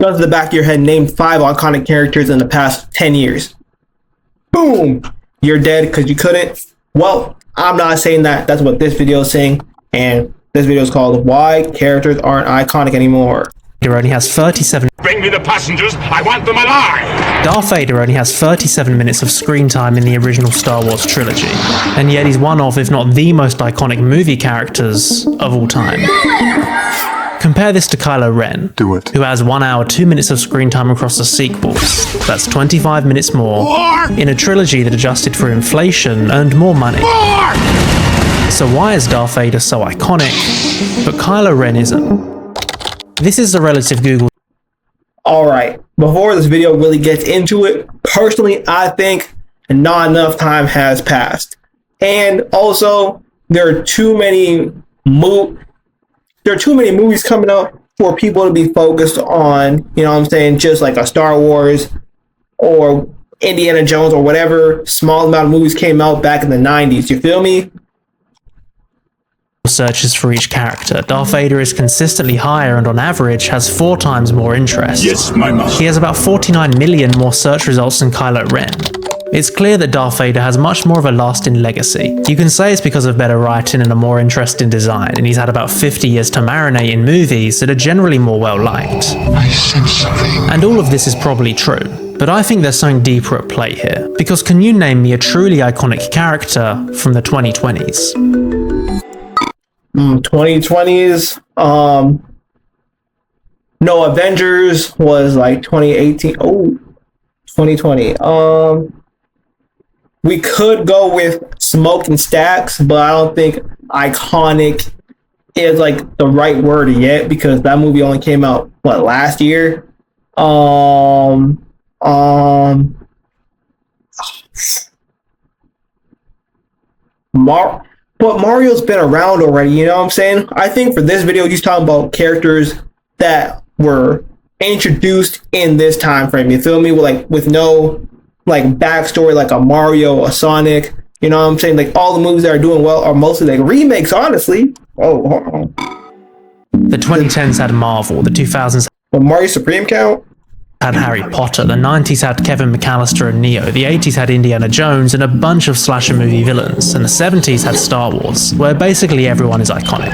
gun to the back of your head, name 5 iconic characters in the past 10 years. Boom! You're dead because you couldn't. Well, I'm not saying that. That's what this video is saying. And this video is called Why Characters Aren't Iconic Anymore. Vader only has 37. Bring me the passengers. I want them alive. Darth Vader only has 37 minutes of screen time in the original Star Wars trilogy, and yet he's one of, if not the most iconic movie characters of all time. Compare this to Kylo Ren, who has 1 hour 2 minutes of screen time across the sequels. That's 25 minutes more in a trilogy that, adjusted for inflation, earned more money. So why is Darth Vader so iconic, but Kylo Ren isn't? This is a relative Google. Alright, before this video really gets into it, personally, I think not enough time has passed. And also, there are too many movies coming out for people to be focused on, you know what I'm saying, just like a Star Wars or Indiana Jones or whatever small amount of movies came out back in the 90s. You feel me? Searches for each character. Darth Vader is consistently higher and on average has 4 times more interest. Yes, my master. He has about 49 million more search results than Kylo Ren. It's clear that Darth Vader has much more of a lasting legacy. You can say it's because of better writing and a more interesting design, and he's had about 50 years to marinate in movies that are generally more well liked. I sense something. And all of this is probably true, but I think there's something deeper at play here, because can you name me a truly iconic character from the 2020s? 2020s, no, Avengers was like 2018. Oh, 2020. We could go with Smoke and Stacks, but I don't think iconic is like the right word yet, because that movie only came out last year. But Mario's been around already, you know what I'm saying? I think for this video, he's talking about characters that were introduced in this time frame. You feel me? With no backstory, like a Mario, a Sonic. You know what I'm saying? Like all the movies that are doing well are mostly like remakes, honestly. Oh, hold on. The 2010s had Marvel, the 2000s But Mario Supreme count? had Harry Potter, the 90s had Kevin McAllister and Neo, the 80s had Indiana Jones and a bunch of slasher movie villains, and the 70s had Star Wars, where basically everyone is iconic.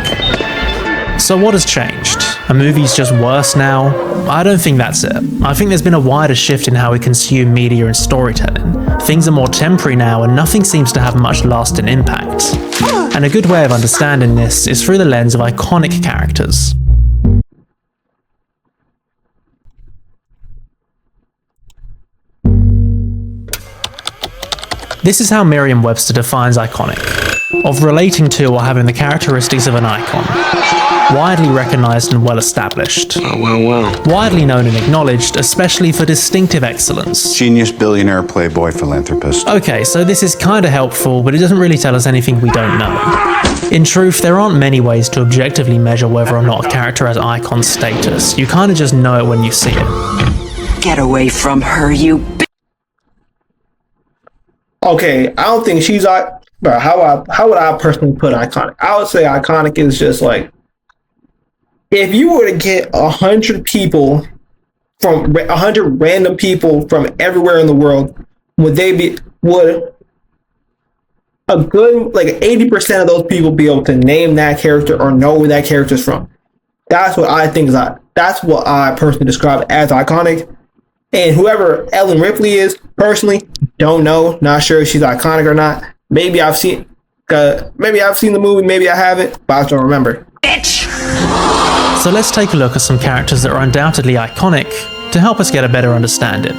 So what has changed? Are movies just worse now? I don't think that's it. I think there's been a wider shift in how we consume media and storytelling. Things are more temporary now and nothing seems to have much lasting impact. And a good way of understanding this is through the lens of iconic characters. This is how Merriam-Webster defines iconic: of relating to or having the characteristics of an icon. Widely recognized and well established. Well. Widely known and acknowledged, especially for distinctive excellence. Genius, billionaire, playboy, philanthropist. Okay, so this is kinda helpful, but it doesn't really tell us anything we don't know. In truth, there aren't many ways to objectively measure whether or not a character has icon status. You kinda just know it when you see it. Get away from her, you Okay, I don't think she's bro, how would I personally put iconic? I would say iconic is just like, if you were to get 100 people from 100 random people from everywhere in the world, would a good 80% of those people be able to name that character or know where that character's from? That's what I think that's what I personally describe as iconic. And whoever Ellen Ripley is, personally, don't know, not sure if she's iconic or not. Maybe I've seen the movie, maybe I haven't, but I don't remember. So let's take a look at some characters that are undoubtedly iconic to help us get a better understanding.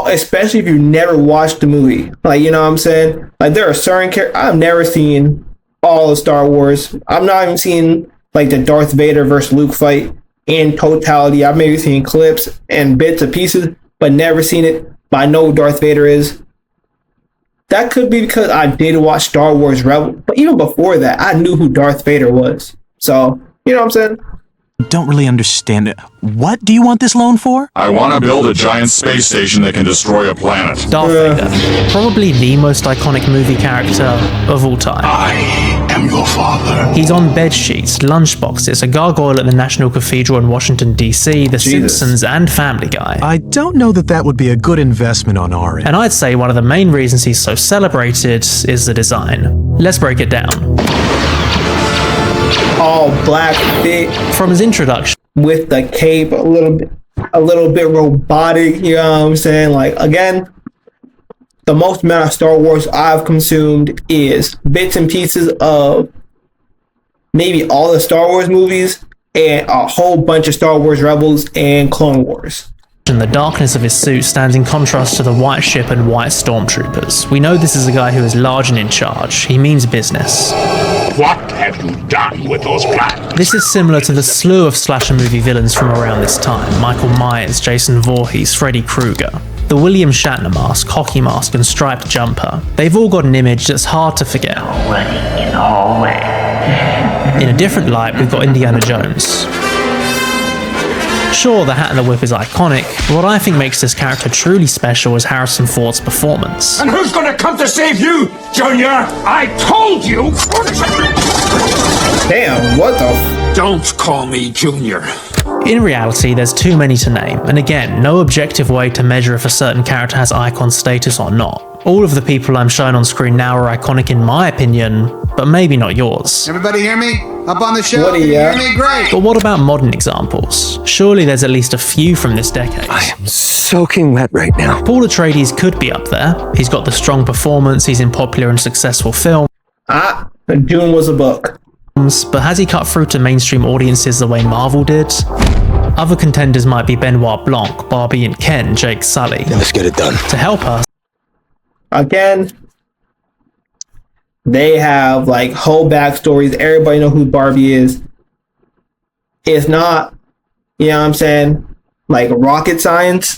Especially if you've never watched the movie. You know what I'm saying? There are certain characters, I've never seen all of Star Wars. I've not even seen the Darth Vader versus Luke fight in totality. I've maybe seen clips and bits and pieces, but never seen it. But I know who Darth Vader is. That could be because I did watch Star Wars Rebels, but even before that, I knew who Darth Vader was. So, you know what I'm saying? Don't really understand it. What do you want this loan for? I want to build a giant space station that can destroy a planet. Darth Vader, probably the most iconic movie character of all time. I am your father. He's on bed sheets, lunchboxes, a gargoyle at the National Cathedral in Washington, D.C., The Simpsons, and Family Guy. I don't know that would be a good investment on our end. And I'd say one of the main reasons he's so celebrated is the design. Let's break it down. All black fit From his introduction with the cape, a little bit robotic, you know what I'm saying? Like, again, the most amount of Star Wars I've consumed is bits and pieces of maybe all the Star Wars movies and a whole bunch of Star Wars Rebels and Clone Wars. the darkness of his suit stands in contrast to the white ship and white stormtroopers. We know this is a guy who is large and in charge. He means business. What have you done with those plans? This is similar to the slew of slasher movie villains from around this time. Michael Myers, Jason Voorhees, Freddy Krueger. The William Shatner mask, hockey mask, and striped jumper. They've all got an image that's hard to forget. In a different light, we've got Indiana Jones. Sure, the hat and the whip is iconic, but what I think makes this character truly special is Harrison Ford's performance. And who's gonna come to save you, Junior? I told you! Damn, what the Don't call me Junior. In reality, there's too many to name, and again, no objective way to measure if a certain character has icon status or not. All of the people I'm showing on screen now are iconic in my opinion, but maybe not yours. Everybody hear me? Up on the show? What do Can you you hear got? me? Great. But what about modern examples? Surely there's at least a few from this decade. Soaking wet right now. Paul Atreides could be up there. He's got the strong performance, he's in popular and successful films, Dune was a book. but has he cut through to mainstream audiences the way Marvel did? Other contenders might be Benoit Blanc, Barbie and Ken, Jake Sully. Let's get it done. To help us, Again, they have like whole backstories. Everybody know who Barbie is. It's not, you know what I'm saying, like rocket science.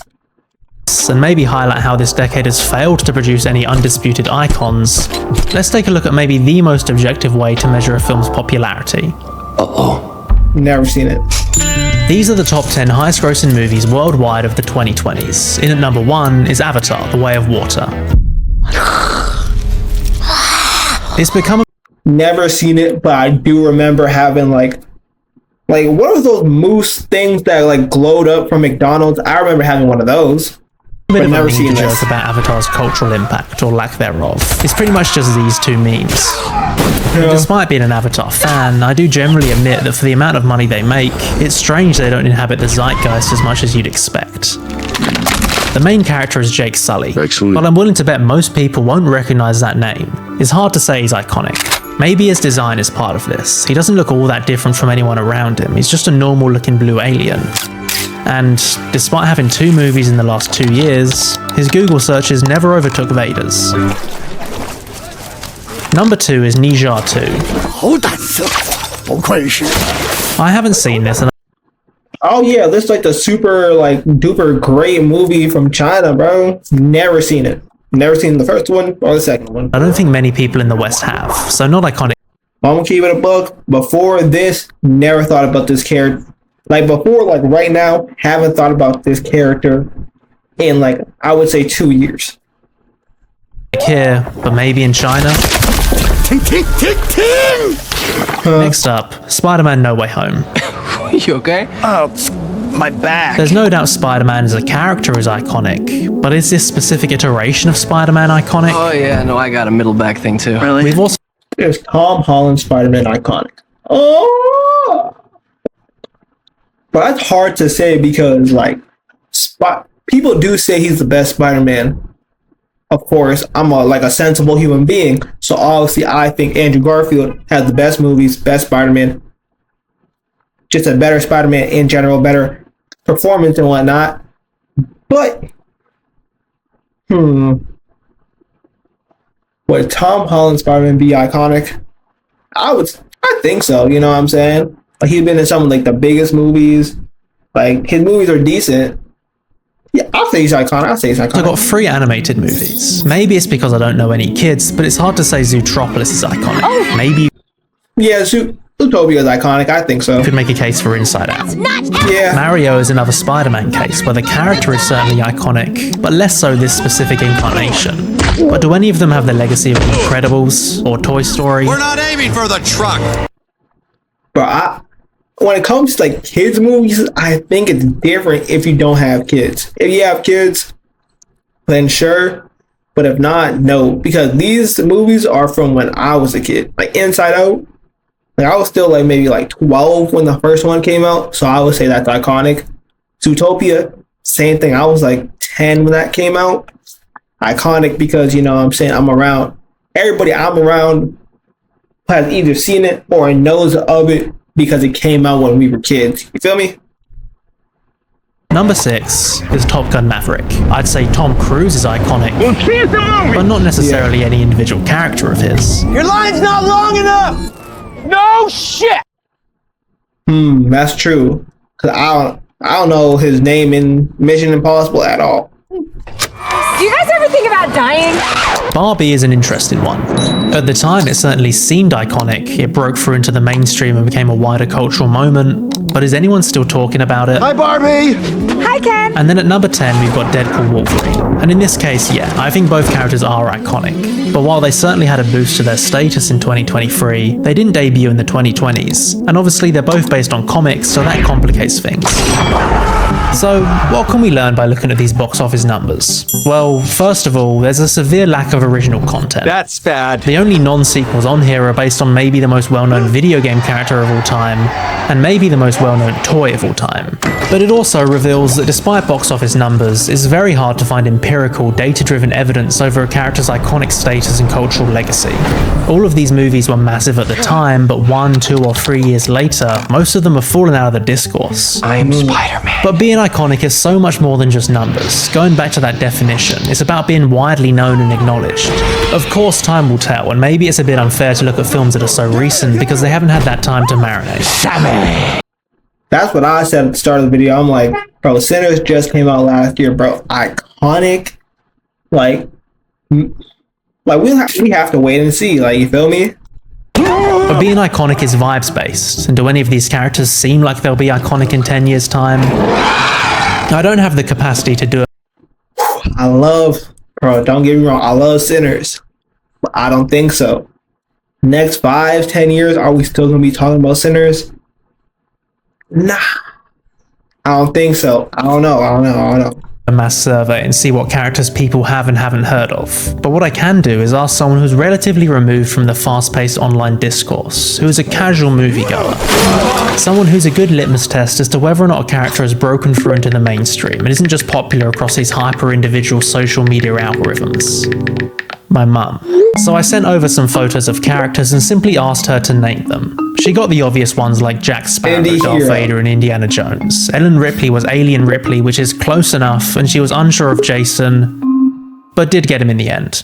and maybe highlight how this decade has failed to produce any undisputed icons, let's take a look at maybe the most objective way to measure a film's popularity. Never seen it. These are the top 10 highest grossing movies worldwide of the 2020s. In at number 1 is Avatar: The Way of Water. It's become a Never seen it, but I do remember having like what are those moose things that like glowed up from McDonald's? I remember having one of those. bit of a never meme seen to this. joke about Avatar's cultural impact, or lack thereof. It's pretty much just these two memes. Despite being an Avatar fan, I do generally admit that for the amount of money they make, it's strange they don't inhabit the zeitgeist as much as you'd expect. The main character is Jake Sully, but I'm willing to bet most people won't recognize that name. It's hard to say he's iconic. Maybe his design is part of this. He doesn't look all that different from anyone around him. He's just a normal looking blue alien. And despite having 2 movies in the last 2 years, his Google searches never overtook Vader's. Number 2 is Ne Zha 2. I haven't seen this, and Oh yeah, this is like the super like duper great movie from China, bro. Never seen it. Never seen the first one or the second one. I don't think many people in the West have, so not iconic. I'm gonna keep it a buck. Before this, never thought about this character. Like before, like right now, haven't thought about this character in like I would say 2 years. Here, but maybe in China. Next up, Spider-Man No Way Home. You okay? My back. There's no doubt Spider-Man as a character is iconic, but is this specific iteration of Spider-Man iconic? Oh yeah, no, I got a middle back thing too. Really? We've also Is Tom Holland Spider-Man iconic? Oh, but that's hard to say because like people do say he's the best Spider-Man. Of course, I'm a sensible human being, so obviously I think Andrew Garfield has the best movies, best Spider-Man, just a better Spider-Man in general, better performance and whatnot. But, would Tom Holland Spider-Man be iconic? I think so. You know what I'm saying? Like he's been in some of like the biggest movies. Like his movies are decent. Yeah, I'll say he's iconic. I've got 3 animated movies. Maybe it's because I don't know any kids, but it's hard to say Zootropolis is iconic. Maybe Yeah, Zootopia is iconic. I think so. Could make a case for Inside Out. Yeah. Mario is another Spider-Man case, where the character is certainly iconic, but less so this specific incarnation. But do any of them have the legacy of The Incredibles or Toy Story? We're not aiming for the truck. But when it comes to like kids movies, I think it's different if you don't have kids. If you have kids, then sure. But if not, no. Because these movies are from when I was a kid. Like Inside Out. Like I was still like maybe like 12 when the first one came out. So I would say that's iconic. Zootopia, same thing. I was like 10 when that came out. Iconic because, you know what I'm saying, I'm around. Everybody I'm around has either seen it or knows of it because it came out when we were kids. You feel me? Number 6 is Top Gun Maverick. I'd say Tom Cruise is iconic, but not necessarily any individual character of his. Your line's not long enough! No shit! That's true. Cause I don't know his name in Mission Impossible at all. Do you guys ever think about dying? Barbie is an interesting one. At the time, it certainly seemed iconic. It broke through into the mainstream and became a wider cultural moment. But is anyone still talking about it? Hi, Barbie. Hi, Ken. And then at number 10, we've got Deadpool Wolverine. And in this case, yeah, I think both characters are iconic. But while they certainly had a boost to their status in 2023, they didn't debut in the 2020s. And obviously, they're both based on comics, so that complicates things. So, what can we learn by looking at these box office numbers? Well, first of all, there's a severe lack of original content. That's bad. The only non-sequels on here are based on maybe the most well-known video game character of all time, and maybe the most well-known toy of all time. But it also reveals that despite box office numbers, it's very hard to find empirical, data-driven evidence over a character's iconic status and cultural legacy. All of these movies were massive at the time, but 1, 2, or 3 years later, most of them have fallen out of the discourse. I'm Spider-Man. But being iconic is so much more than just numbers. Going back to that definition, it's about being widely known and acknowledged. Of course, time will tell, and maybe it's a bit unfair to look at films that are so recent because they haven't had that time to marinate. That's what I said at the start of the video. I'm like, bro, Sinners just came out last year, bro. Iconic. Like we have to wait and see. Like, you feel me? But being iconic is vibes based, and do any of these characters seem like they'll be iconic in 10 years' time? I don't have the capacity to do it. Bro, don't get me wrong, I love Sinners, but I don't think so. Next 5-10 years, are we still gonna be talking about Sinners? Nah, I don't think so. I don't know. A mass survey and see what characters people have and haven't heard of. But what I can do is ask someone who's relatively removed from the fast-paced online discourse, who is a casual moviegoer. Someone who's a good litmus test as to whether or not a character has broken through into the mainstream and isn't just popular across these hyper-individual social media algorithms. My mum. So I sent over some photos of characters and simply asked her to name them. She got the obvious ones like Jack Sparrow, Darth Vader, and Indiana Jones. Ellen Ripley was Alien Ripley, which is close enough, and she was unsure of Jason, but did get him in the end.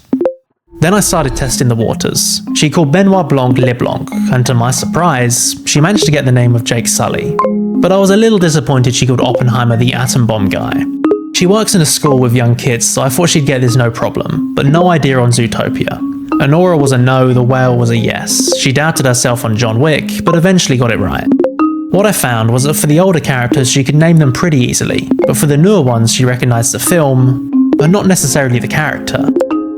Then I started testing the waters. She called Benoit Blanc LeBlanc, and to my surprise, she managed to get the name of Jake Sully. But I was a little disappointed she called Oppenheimer the atom bomb guy. She works in a school with young kids, so I thought she'd get this no problem, but no idea on Zootopia. Honora was a no, The Whale was a yes. She doubted herself on John Wick, but eventually got it right. What I found was that for the older characters she could name them pretty easily, but for the newer ones she recognised the film, but not necessarily the character.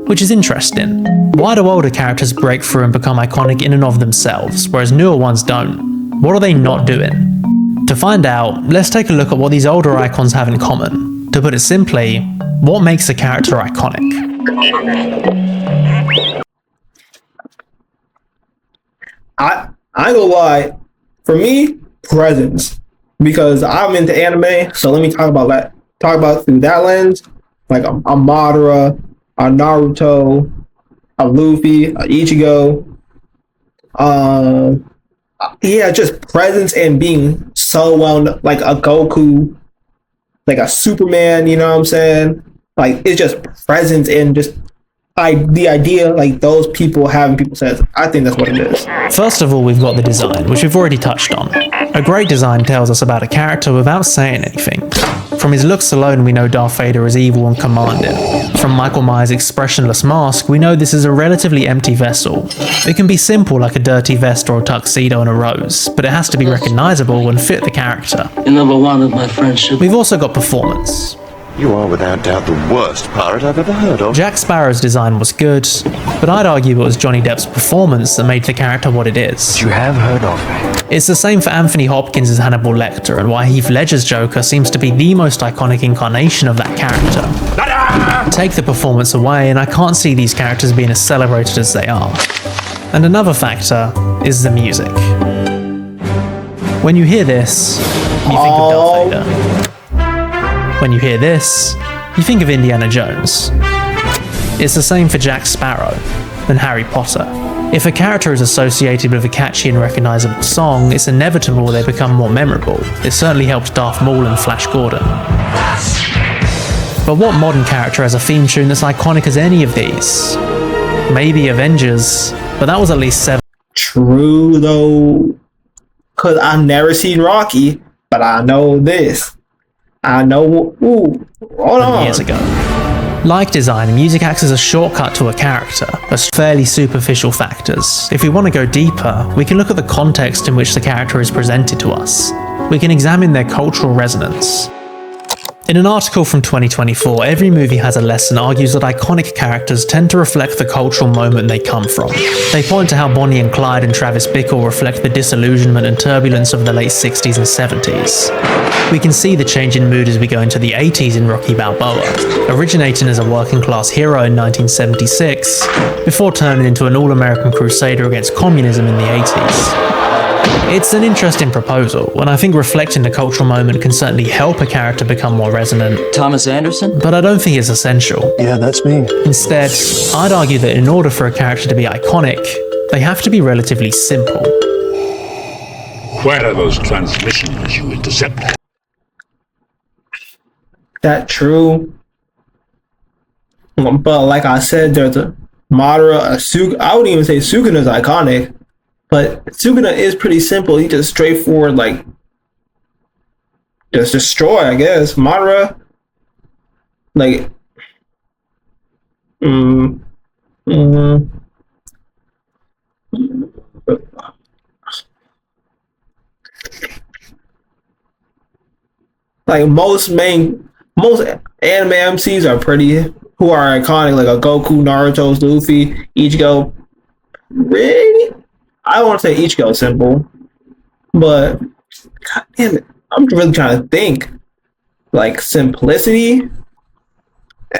Which is interesting. Why do older characters break through and become iconic in and of themselves, whereas newer ones don't? What are they not doing? To find out, let's take a look at what these older icons have in common. To put it simply, what makes a character iconic? I ain't gonna lie. For me, presence. Because I'm into anime, so let me talk about that. Talk about through that lens. Like a Madara, a Naruto, a Luffy, a Ichigo. Yeah, just presence and being so well, like a Goku, like a Superman, you know what I'm saying? Like, it's just presence and just the idea, like, those people having people says, I think that's what it is. First of all, we've got the design, which we've already touched on. A great design tells us about a character without saying anything. From his looks alone, we know Darth Vader is evil and commanding. From Michael Myers' expressionless mask, we know this is a relatively empty vessel. It can be simple like a dirty vest or a tuxedo and a rose, but it has to be recognizable and fit the character. You never wanted my friendship. We've also got performance. You are without doubt the worst pirate I've ever heard of. Jack Sparrow's design was good, but I'd argue it was Johnny Depp's performance that made the character what it is. You have heard of me. It's the same for Anthony Hopkins as Hannibal Lecter, and why Heath Ledger's Joker seems to be the most iconic incarnation of that character. Take the performance away, and I can't see these characters being as celebrated as they are. And another factor is the music. When you hear this, you think of Darth Vader. When you hear this, you think of Indiana Jones. It's the same for Jack Sparrow and Harry Potter. If a character is associated with a catchy and recognizable song, it's inevitable they become more memorable. It certainly helped Darth Maul and Flash Gordon. But what modern character has a theme tune that's iconic as any of these? Maybe Avengers, but that was at least 7 True though, cause I've never seen Rocky, but I know this. I know. Ooh, hold on. years ago. Like design, music acts as a shortcut to a character, as fairly superficial factors. If we want to go deeper, we can look at the context in which the character is presented to us. We can examine their cultural resonance. In an article from 2024, Every Movie Has a Lesson argues that iconic characters tend to reflect the cultural moment they come from. They point to how Bonnie and Clyde and Travis Bickle reflect the disillusionment and turbulence of the late 60s and 70s. We can see the change in mood as we go into the 80s in Rocky Balboa, originating as a working-class hero in 1976, before turning into an all-American crusader against communism in the 80s. It's an interesting proposal, and I think reflecting the cultural moment can certainly help a character become more resonant. Thomas Anderson? But I don't think it's essential. Yeah, that's me. Instead, I'd argue that in order for a character to be iconic, they have to be relatively simple. Where are those transmissions you intercepted? That true. But like I said, there's a Madara, a Sukuna. I wouldn't even say Sukuna's iconic, but Sukuna is pretty simple. He just straightforward, like, just destroy, I guess. Madara, like, like most anime MCs are pretty, who are iconic, like a Goku, Naruto's, Luffy, Ichigo. Really? I want to say Ichigo simple, but god damn it, I'm really trying to think. Like simplicity,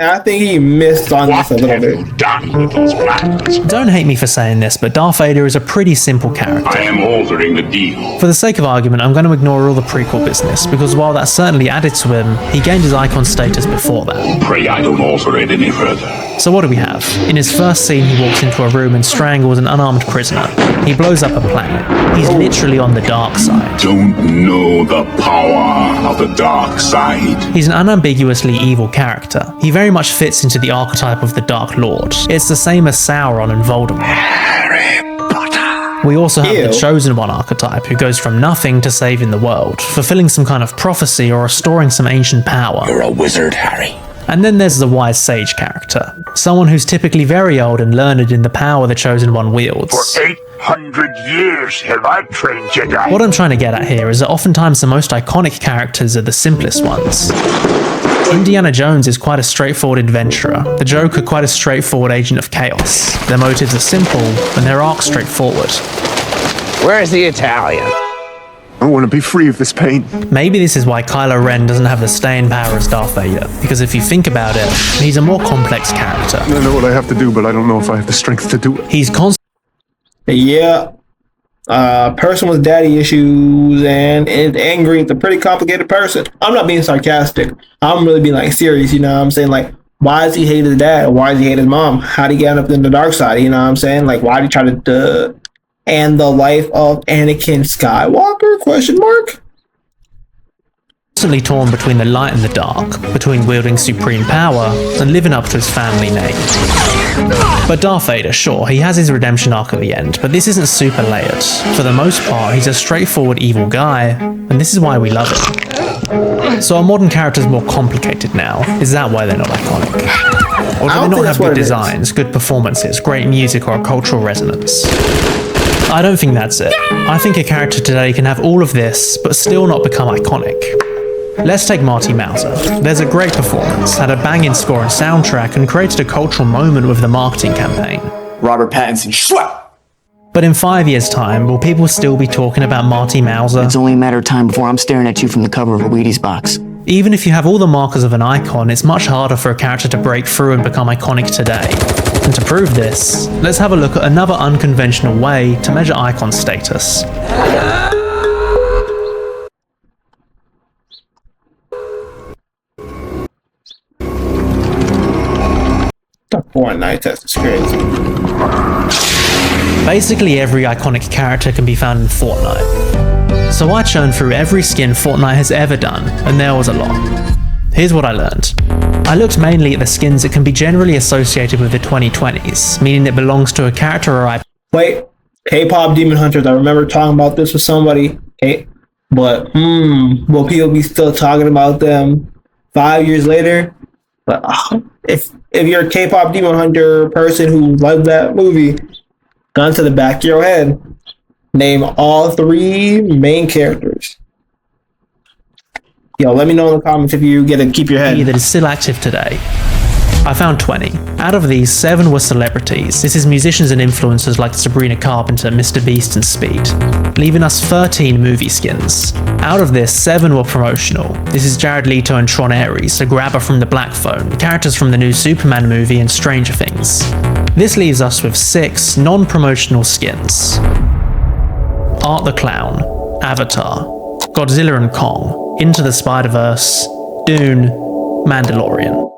and I think he missed on this a little bit. Don't hate me for saying this, but Darth Vader is a pretty simple character. I am altering the deal. For the sake of argument, I'm going to ignore all the prequel business, because while that certainly added to him, he gained his icon status before that. Pray I don't alter it any further. So what do we have? In his first scene, he walks into a room and strangles an unarmed prisoner. He blows up a planet. He's literally on the dark side. Don't know the power of the dark side. He's an unambiguously evil character. He very much fits into the archetype of the Dark Lord. It's the same as Sauron and Voldemort. Harry Potter. We also have the Chosen One archetype, who goes from nothing to saving the world, fulfilling some kind of prophecy or restoring some ancient power. You're a wizard, Harry. And then there's the wise sage character, someone who's typically very old and learned in the power the Chosen One wields. For 800 years have I trained Jedi. What I'm trying to get at here is that oftentimes the most iconic characters are the simplest ones. Indiana Jones is quite a straightforward adventurer, the Joker quite a straightforward agent of chaos. Their motives are simple, and their arc straightforward. Where's the Italian? I want to be free of this pain. Maybe this is why Kylo Ren doesn't have the staying power as Darth Vader, because if you think about it, he's a more complex character. I know what I have to do, but I don't know if I have the strength to do it. He's constantly Person with daddy issues and angry. It's a pretty complicated person. I'm not being sarcastic. I'm really being like serious, you know what I'm saying? Like, why does he hate his dad? Why does he hate his mom? How did he get up in the dark side? You know what I'm saying? Like, why did he try to end the life of Anakin Skywalker? Question mark. torn between the light and the dark, between wielding supreme power and living up to his family name. But Darth Vader, sure, he has his redemption arc at the end, but this isn't super layered. For the most part, he's a straightforward evil guy, and this is why we love him. So are modern characters more complicated now? Is that why they're not iconic? Or do I they don't not think have that's what good it is. designs, good performances, great music, or a cultural resonance? I don't think that's it. I think a character today can have all of this, but still not become iconic. Let's take Marty Mauser. There's a great performance, had a banging score and soundtrack, and created a cultural moment with the marketing campaign. Robert Pattinson, schwap! But in 5 years' time, will people still be talking about Marty Mauser? It's only a matter of time before I'm staring at you from the cover of a Wheaties box. Even if you have all the markers of an icon, it's much harder for a character to break through and become iconic today. And to prove this, let's have a look at another unconventional way to measure icon status. The Fortnite test is crazy. Basically every iconic character can be found in Fortnite. So I churned through every skin Fortnite has ever done, and there was a lot. Here's what I learned. I looked mainly at the skins that can be generally associated with the 2020s, meaning it belongs to a character or IP. Wait, K-pop Demon Hunters. I remember talking about this with somebody. Okay, but will people be still talking about them 5 years later? But if you're a K-pop Demon Hunter person who loved that movie, gun to the back of your head, name all 3 main characters. Yo, let me know in the comments if you get to keep your head. That is still active today. I found 20. Out of these, 7 were celebrities. This is musicians and influencers like Sabrina Carpenter, Mr. Beast, and Speed, leaving us 13 movie skins. Out of this, 7 were promotional. This is Jared Leto and Tron Ares, a grabber from the Black Phone, characters from the new Superman movie and Stranger Things. This leaves us with 6 non-promotional skins. Art the Clown, Avatar, Godzilla and Kong, Into the Spider-Verse, Dune, Mandalorian.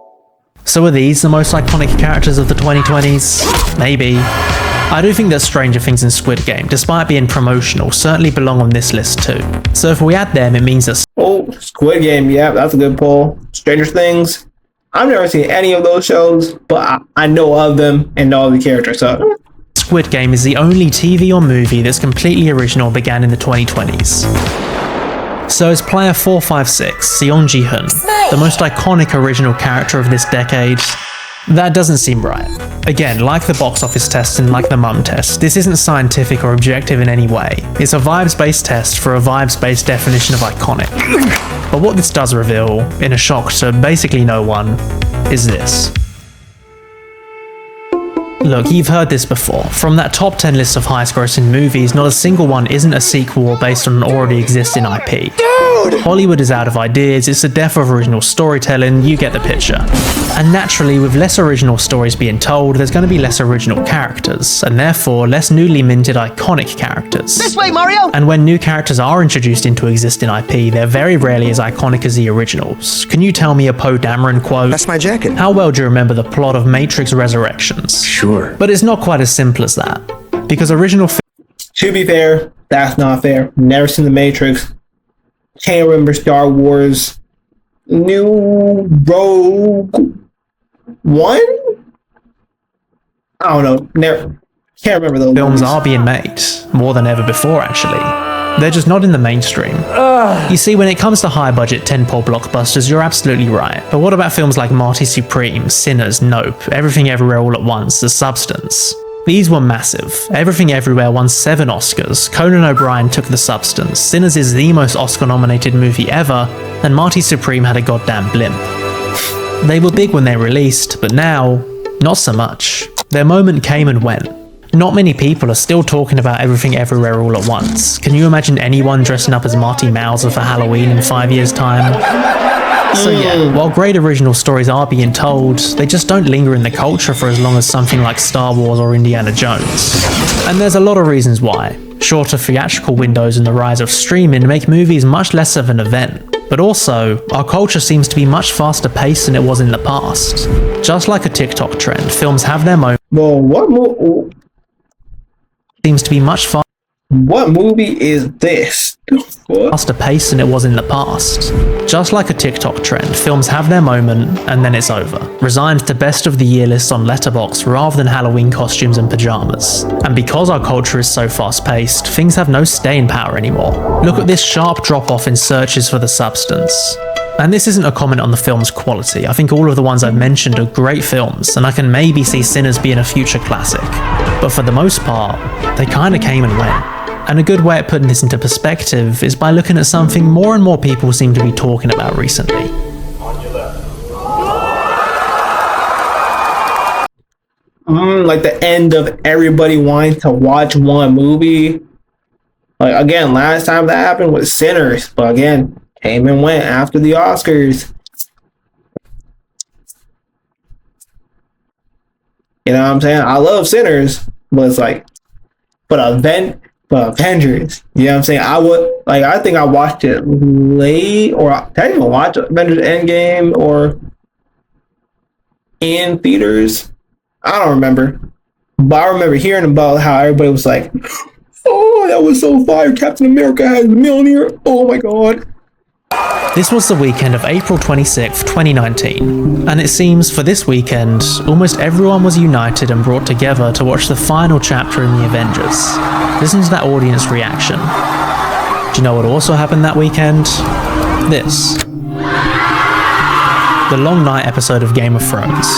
So are these the most iconic characters of the 2020s? Maybe. I do think that Stranger Things and Squid Game, despite being promotional, certainly belong on this list too. So if we add them, it means that Oh, Squid Game. Yeah, that's a good poll. Stranger Things. I've never seen any of those shows, but I know of them and know the characters. So Squid Game is the only TV or movie that's completely original and began in the 2020s. So is player 456, Seong Ji-hoon, the most iconic original character of this decade? That doesn't seem right. Again, like the box office test and like the mum test, this isn't scientific or objective in any way. It's a vibes-based test for a vibes-based definition of iconic. But what this does reveal, in a shock to basically no one, is this. Look, you've heard this before. From that top 10 list of highest grossing movies, not a single one isn't a sequel or based on an already existing IP. Hollywood is out of ideas, it's the death of original storytelling, you get the picture. And naturally, with less original stories being told, there's going to be less original characters, and therefore less newly minted iconic characters. This way, Mario! And when new characters are introduced into existing IP, they're very rarely as iconic as the originals. Can you tell me a Poe Dameron quote? That's my jacket. How well do you remember the plot of Matrix Resurrections? Sure. But it's not quite as simple as that. Because original to be fair, that's not fair. Never seen The Matrix. Can't remember Star Wars. New Rogue One? I don't know. Never. Can't remember those films movies. are being made, more than ever before actually. They're just not in the mainstream. You see, when it comes to high-budget tentpole blockbusters, you're absolutely right. But what about films like Marty Supreme, Sinners, Nope, Everything Everywhere All at Once, The Substance? These were massive. Everything Everywhere won 7 Oscars, Conan O'Brien took The Substance, Sinners is the most Oscar-nominated movie ever, and Marty Supreme had a goddamn blimp. They were big when they released, but now, not so much. Their moment came and went. Not many people are still talking about Everything Everywhere All at Once. Can you imagine anyone dressing up as Marty Mauser for Halloween in 5 years' time? So yeah, while great original stories are being told, they just don't linger in the culture for as long as something like Star Wars or Indiana Jones. And there's a lot of reasons why. Shorter theatrical windows and the rise of streaming make movies much less of an event. But also, our culture seems to be much faster paced than it was in the past. Just like a TikTok trend, films have their moment. Well, what Seems to be much faster. What movie is this? Faster pace than it was in the past. Just like a TikTok trend, films have their moment and then it's over. Resigned to best of the year lists on Letterboxd rather than Halloween costumes and pajamas. And because our culture is so fast paced, things have no staying power anymore. Look at this sharp drop off in searches for The Substance. And this isn't a comment on the film's quality. I think all of the ones I've mentioned are great films, and I can maybe see Sinners being a future classic. But for the most part, they kinda came and went. And a good way of putting this into perspective is by looking at something more and more people seem to be talking about recently. Like the end of everybody wanting to watch one movie. Like again, last time that happened was Sinners, but again, came and went after the Oscars. You know what I'm saying? I love Sinners, but it's like, but Avengers. You know what I'm saying? I think I watched it late, or I didn't even watch Avengers Endgame or in theaters. I don't remember, but I remember hearing about how everybody was like, "Oh, that was so fire! Captain America has Mjolnir! Oh my god!" This was the weekend of April 26th, 2019, and it seems for this weekend, almost everyone was united and brought together to watch the final chapter in The Avengers. Listen to that audience reaction. Do you know what also happened that weekend? This. The long night episode of Game of Thrones.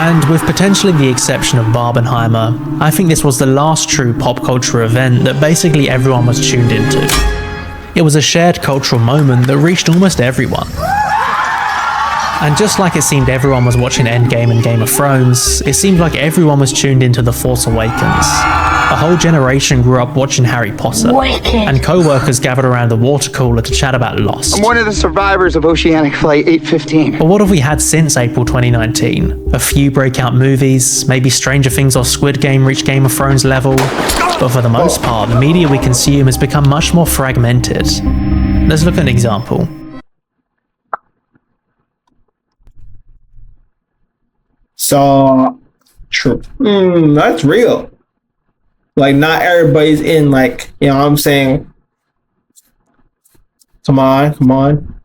And with potentially the exception of Barbenheimer, I think this was the last true pop culture event that basically everyone was tuned into. It was a shared cultural moment that reached almost everyone. And just like it seemed everyone was watching Endgame and Game of Thrones, it seemed like everyone was tuned into The Force Awakens. A whole generation grew up watching Harry Potter, and co-workers gathered around the water cooler to chat about Lost. I'm one of the survivors of Oceanic Flight 815. But what have we had since April 2019? A few breakout movies, maybe Stranger Things or Squid Game reached Game of Thrones level, but for the most part, the media we consume has become much more fragmented. Let's look at an example. So, true. That's real. Like, not everybody's in, like, you know what I'm saying? Come on.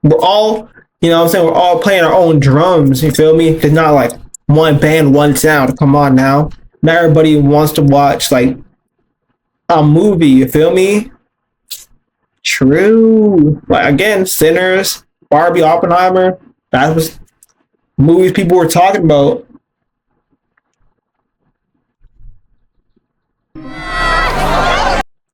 We're all, you know what I'm saying? We're all playing our own drums, you feel me? It's not like one band, one sound. Come on now. Not everybody wants to watch, like, a movie, you feel me? True. Like, again, Sinners, Barbie, Oppenheimer, that was movies people were talking about.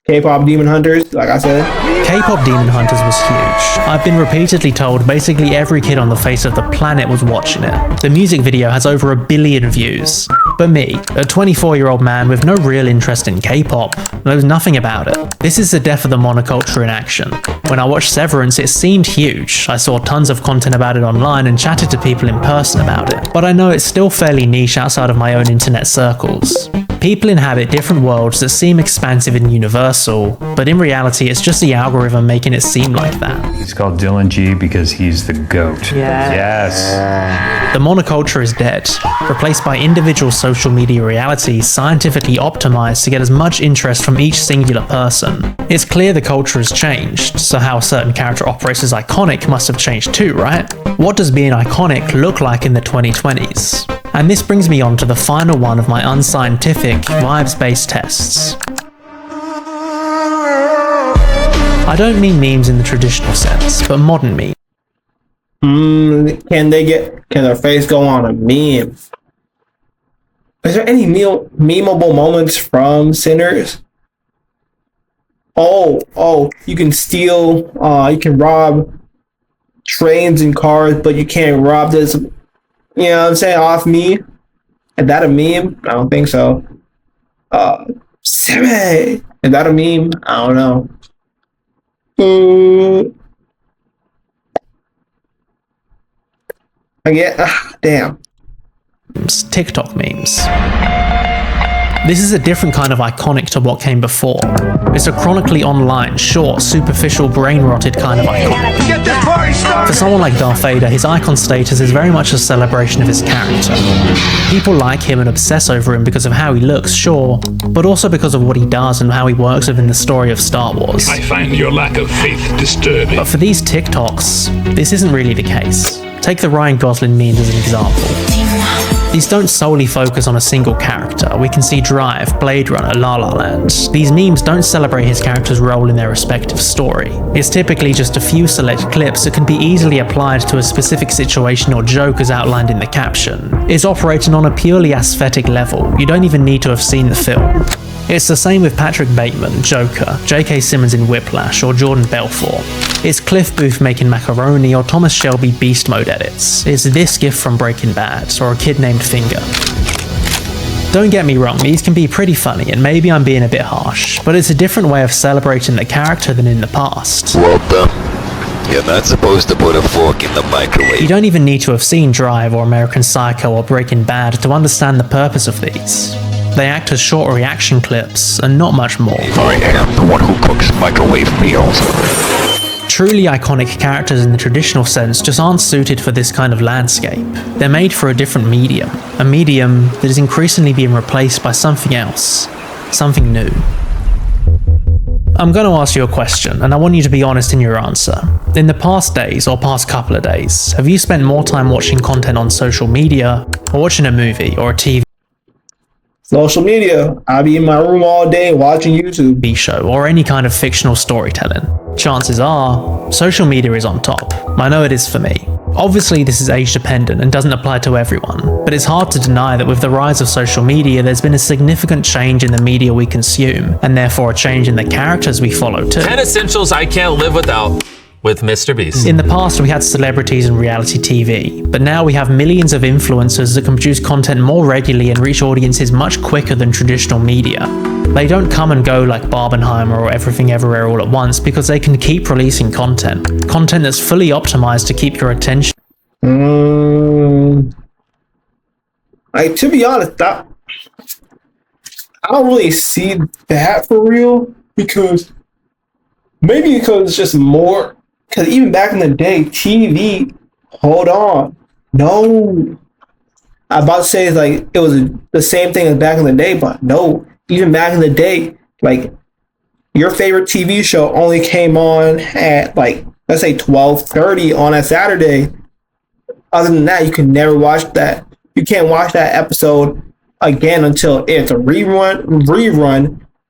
K-pop Demon Hunters, like I said. K-pop Demon Hunters was huge. I've been repeatedly told basically every kid on the face of the planet was watching it. The music video has over 1 billion views. But me, a 24-year-old man with no real interest in K-pop, knows nothing about it. This is the death of the monoculture in action. When I watched Severance, it seemed huge. I saw tons of content about it online and chatted to people in person about it. But I know it's still fairly niche outside of my own internet circles. People inhabit different worlds that seem expansive and universal, but in reality it's just the algorithm making it seem like that. He's called Dylan G because he's the GOAT. Yes. The monoculture is dead, replaced by individual social media realities scientifically optimized to get as much interest from each singular person. It's clear the culture has changed, so how a certain character operates as iconic must have changed too, right? What does being iconic look like in the 2020s? And this brings me on to the final one of my unscientific, vibes-based tests. I don't mean memes in the traditional sense, but modern memes. Can their face go on a meme? Is there any memeable moments from Sinners? Oh, you can steal, you can rob trains and cars, but you can't rob this, you know what I'm saying, off me? Is that a meme? I don't think so. Sammy! Is that a meme? I don't know. I get, damn. TikTok memes. This is a different kind of iconic to what came before. It's a chronically online, short, superficial, brain-rotted kind of iconic. Get the party started! For someone like Darth Vader, his icon status is very much a celebration of his character. People like him and obsess over him because of how he looks, sure, but also because of what he does and how he works within the story of Star Wars. I find your lack of faith disturbing. But for these TikToks, this isn't really the case. Take the Ryan Gosling memes as an example. These don't solely focus on a single character. We can see Drive, Blade Runner, La La Land. These memes don't celebrate his character's role in their respective story. It's typically just a few select clips that can be easily applied to a specific situation or joke as outlined in the caption. It's operating on a purely aesthetic level. You don't even need to have seen the film. It's the same with Patrick Bateman, Joker, J.K. Simmons in Whiplash, or Jordan Belfort. It's Cliff Booth making macaroni, or Thomas Shelby beast mode edits. It's this gif from Breaking Bad, or a kid named Finger. Don't get me wrong, these can be pretty funny, and maybe I'm being a bit harsh, but it's a different way of celebrating the character than in the past. Well done. You're not supposed to put a fork in the microwave. You don't even need to have seen Drive or American Psycho or Breaking Bad to understand the purpose of these. They act as short reaction clips, and not much more. I am the one who cooks microwave meals. Truly iconic characters in the traditional sense just aren't suited for this kind of landscape. They're made for a different medium, a medium that is increasingly being replaced by something else, something new. I'm going to ask you a question, and I want you to be honest in your answer. In the past days, or past couple of days, have you spent more time watching content on social media, or watching a movie, or a TV Social media. I'll be in my room all day watching YouTube show, or any kind of fictional storytelling? Chances are, social media is on top. I know it is for me. Obviously, this is age dependent and doesn't apply to everyone, but it's hard to deny that with the rise of social media, there's been a significant change in the media we consume, and therefore a change in the characters we follow too. 10 essentials I can't live without. With Mr. Beast. In the past, we had celebrities and reality TV, but now we have millions of influencers that can produce content more regularly and reach audiences much quicker than traditional media. They don't come and go like Barbenheimer or Everything Everywhere all at once because they can keep releasing content that's fully optimized to keep your attention. Like, to be honest, I don't really see that for real, because it's just more. Because even back in the day, TV, hold on. No. I'm about to say it's like it was the same thing as back in the day, but no. Even back in the day, like, your favorite TV show only came on at, like, let's say 12:30 on a Saturday. Other than that, you can never watch that. You can't watch that episode again until it's a rerun,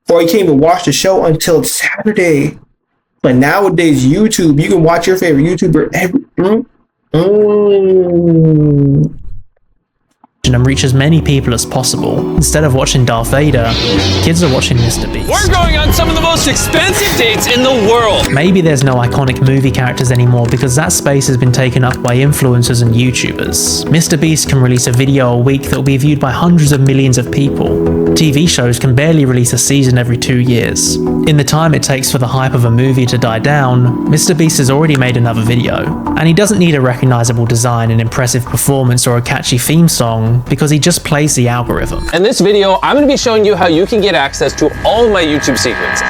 or you can't even watch the show until Saturday. But nowadays, YouTube, you can watch your favorite YouTuber every and reach as many people as possible. Instead of watching Darth Vader, kids are watching Mr. Beast. We're going on some of the most expensive dates in the world. Maybe there's no iconic movie characters anymore because that space has been taken up by influencers and YouTubers. Mr. Beast can release a video a week that will be viewed by hundreds of millions of people. TV shows can barely release a season every 2 years. In the time it takes for the hype of a movie to die down, Mr. Beast has already made another video. And he doesn't need a recognizable design, an impressive performance, or a catchy theme song, because he just plays the algorithm. In this video, I'm going to be showing you how you can get access to all of my YouTube secrets.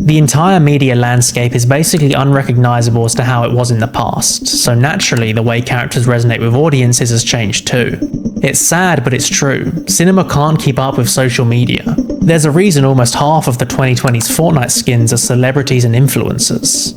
The entire media landscape is basically unrecognizable as to how it was in the past, so naturally the way characters resonate with audiences has changed too. It's sad, but it's true. Cinema can't keep up with social media. There's a reason almost half of the 2020's Fortnite skins are celebrities and influencers.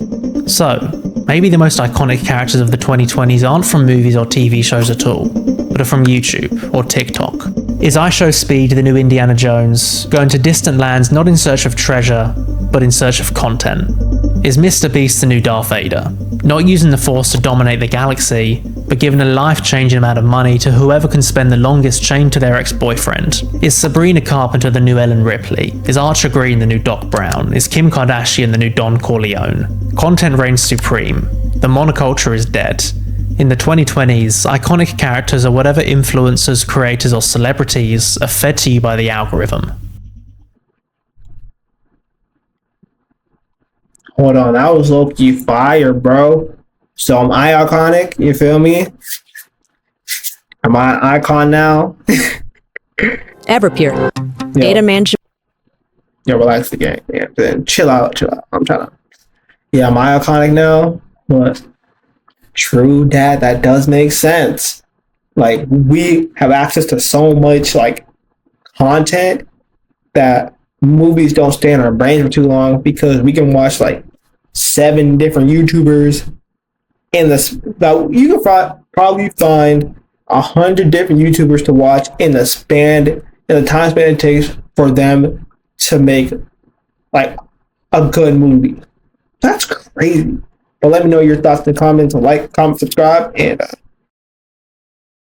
So, maybe the most iconic characters of the 2020s aren't from movies or TV shows at all, but are from YouTube or TikTok. Is IShowSpeed the new Indiana Jones, going to distant lands not in search of treasure, but in search of content? Is Mr. Beast the new Darth Vader, not using the Force to dominate the galaxy, but giving a life-changing amount of money to whoever can spend the longest chained to their ex-boyfriend? Is Sabrina Carpenter the new Ellen Ripley? Is Archer Green the new Doc Brown? Is Kim Kardashian the new Don Corleone? Content reigns supreme. The monoculture is dead. In the 2020s, iconic characters are whatever influencers, creators, or celebrities are fed to you by the algorithm. Hold on, that was low-key fire, bro. So am I iconic? You feel me? Am I an icon now? Everpure. Data management. Yeah, relax the game. Yeah, then chill out. I'm trying to. Yeah, am I iconic now? What? True, Dad. That does make sense. Like, we have access to so much, like, content that movies don't stay in our brains for too long, because we can watch like 7 different YouTubers in this. That you can probably find 100 different YouTubers to watch in the time span it takes for them to make like a good movie. That's crazy. But let me know your thoughts in the comments. Like, comment, subscribe, and